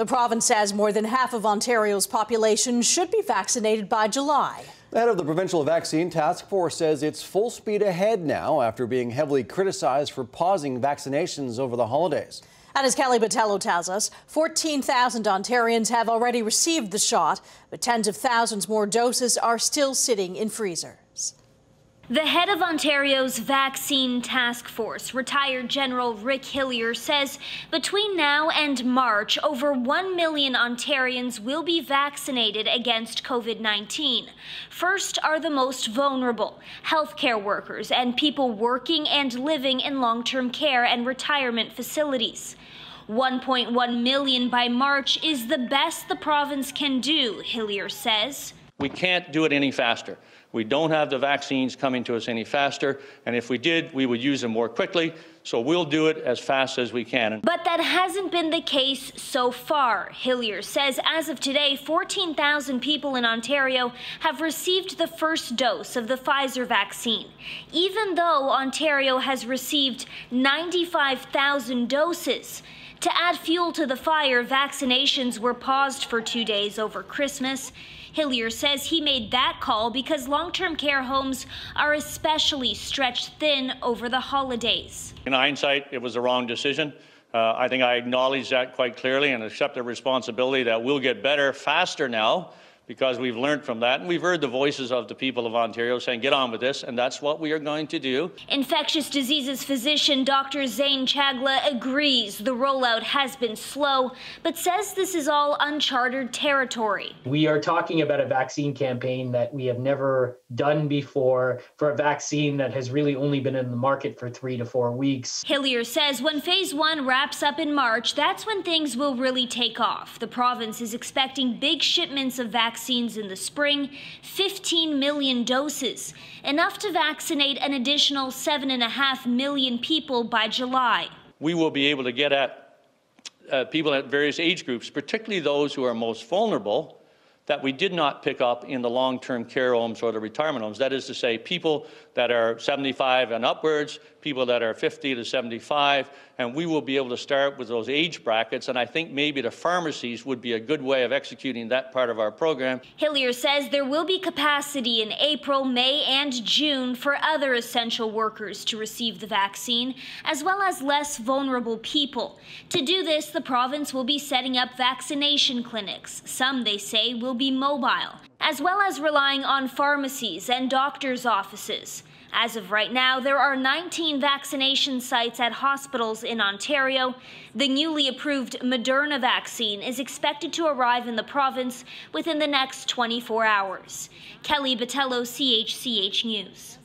The province says more than half of Ontario's population should be vaccinated by July. The head of the provincial vaccine task force says it's full speed ahead now after being heavily criticized for pausing vaccinations over the holidays. And as Kelly Botelho tells us, 14,000 Ontarians have already received the shot, but tens of thousands more doses are still sitting in freezers. The head of Ontario's vaccine task force, retired General Rick Hillier, says between now and March, over 1 million Ontarians will be vaccinated against COVID-19. First are the most vulnerable, healthcare workers and people working and living in long-term care and retirement facilities. 1.1 million by March is the best the province can do, Hillier says. We can't do it any faster. We don't have the vaccines coming to us any faster, and if we did, we would use them more quickly, so we'll do it as fast as we can. But that hasn't been the case so far. Hillier says as of today, 14,000 people in Ontario have received the first dose of the Pfizer vaccine, even though Ontario has received 95,000 doses. To add fuel to the fire, vaccinations were paused for 2 days over Christmas. Hillier says he made that call because long-term care homes are especially stretched thin over the holidays. In hindsight, it was the wrong decision. I think I acknowledge that quite clearly and accept the responsibility that we'll get better faster now because we've learned from that. And we've heard the voices of the people of Ontario saying, get on with this, and that's what we are going to do. Infectious diseases physician Dr. Zane Chagla agrees the rollout has been slow, but says this is all uncharted territory. We are talking about a vaccine campaign that we have never done before for a vaccine that has really only been in the market for 3 to 4 weeks. Hillier says when phase 1 wraps up in March, that's when things will really take off. The province is expecting big shipments of vaccines in the spring, 15 million doses, enough to vaccinate an additional 7.5 million people by July. We will be able to get at people at various age groups, particularly those who are most vulnerable, that we did not pick up in the long-term care homes or the retirement homes. That is to say, people that are 75 and upwards, people that are 50 to 75, and we will be able to start with those age brackets, and I think maybe the pharmacies would be a good way of executing that part of our program. Hillier says there will be capacity in April, May, and June for other essential workers to receive the vaccine, as well as less vulnerable people. To do this, the province will be setting up vaccination clinics. Some, they say, will be mobile, as well as relying on pharmacies and doctors' offices. As of right now, there are 19 vaccination sites at hospitals in Ontario. The newly approved Moderna vaccine is expected to arrive in the province within the next 24 hours. Kelly Botelho, CHCH News.